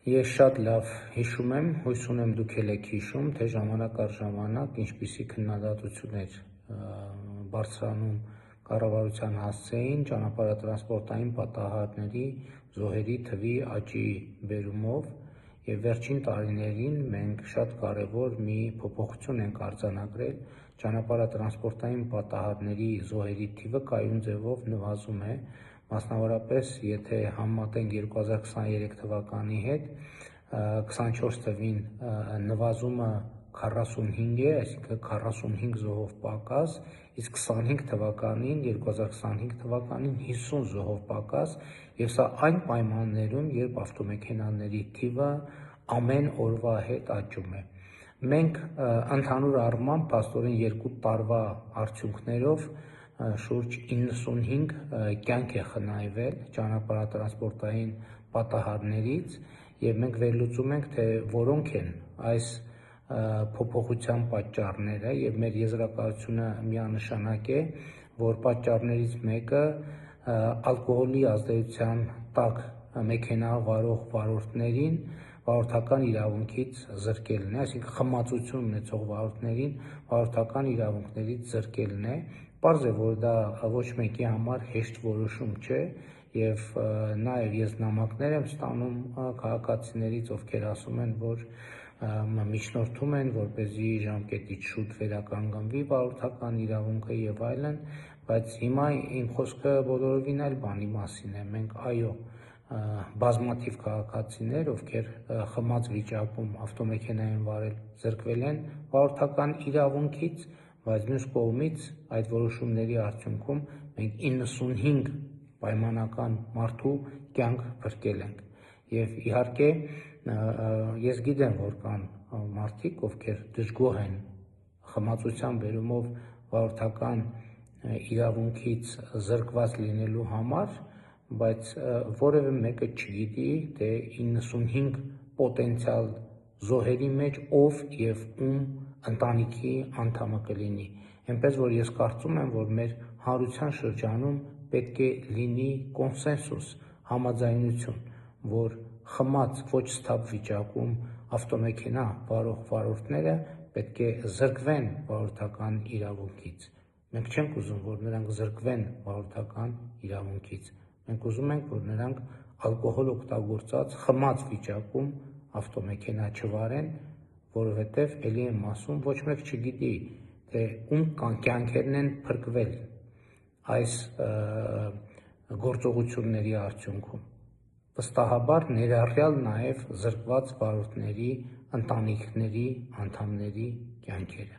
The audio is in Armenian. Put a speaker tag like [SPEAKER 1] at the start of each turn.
[SPEAKER 1] Ես շատ լավ հիշում եմ, հույս ունեմ դուք էլ եք հիշում, թե ժամանակ առ ժամանակ ինչպիսի քննադատություններ բարձրանում կառավարության հասցեին ճանապարհատրանսպորտային պատահարների զոհերի թվի աճի բերումով եւ վերջին տարիներին մենք շատ կարեւոր մի փոփոխություն ենք արձանագրել ճանապարհատրանսպորտային պատահարների զոհերի թիվը կայուն ձևով նվազում է, մասնավորապես եթե համեմատենք 2023 թվականի հետ, 24 թվին նվազումը 45 է, այսինքն 45 զոհով պակաս, իսկ 2025 թվականին 50 զոհով պակաս, եւ սա այն պայմաններում, երբ ավտոմեքենաների թիվը ամեն օրվա հետ աճում է։ Մենք ընդհանուր առմամբ փաստորեն 2 տարվա արդյունքներով շուրջ 95 կյանք է խնայվել ճանապարհատրանսպորտային պատահարներից եւ մենք վերլուծում ենք, թե որոնք են այս փոփոխության պատճառները եւ մեր եզրակացությունը միանշանակ է, որ պատճառներից մեկը ալկոհոլի ազդեցության տակ մեքենա վարող վարորդներին վարորդական իրավունքից զրկելն է, այսինքն խմացություն ունեցող վարորդներին վարորդական իրավունքներից զրկելն է։ Պարզ է, որ դա ոչ մեկի համար հեշտ որոշում չէ եւ նաեւ ես նամակներ եմ ստանում քաղաքացիներից, ովքեր ասում են, որ միջնորդում են, որպեսզի ժամկետից շուտ վերականգնվի վարորդական իրավունքը եւ այլն, բայց հիմա իմ խոսքը բոլորովին այլ բանի մասին է։ Մենք բազմաթիվ քաղաքացիներ, ովքեր խմած վիճակում ավտոմեքենա են վարել, զրկվել են վարորդական իրավունքից, բայց մյուս կողմից այդ որոշումների արդյունքում մենք 95 պայմանական մարդու կյանք փրկել ենք։ Եվ իհարկե ես գիտեմ, որ կան մարդիկ, ովքեր դժգոհ են խմացության բերումով վարորդական իրավունքից զրկված լինելու համար, բայց որևէ մեկը չգիտի, թե 95 պոտենցիալ զոհերի մեջ ով եւ ում ընտանիքի անդամը կլինի։ Այնպես որ ես կարծում եմ, որ մեր հանրության շրջանում պետք է լինի կոնսենսուս, համաձայնություն, որ խմած ոչ սթափ վիճակում ավտոմեքենա վարող վարորդները պետք է զրկվեն վարորդական իրավունքից։ Մենք չենք ուզում, որ նրանք զրկվեն վարորդական իրավունքից։ Մենք ուզում ենք, որ նրանք ալկոհոլ օգտագործած խմած վիճակում ավտոմեքենա չվարեն, որովհետև ելի եմ ասում, ոչ մեկ չգիտի, թե ում կյանքերն են փրկվել այս գործողությունների արդյունքում։ Վստահաբար ներառյալ նաև զրկված վարորդների ընտանիքների անդամների կյանքերը։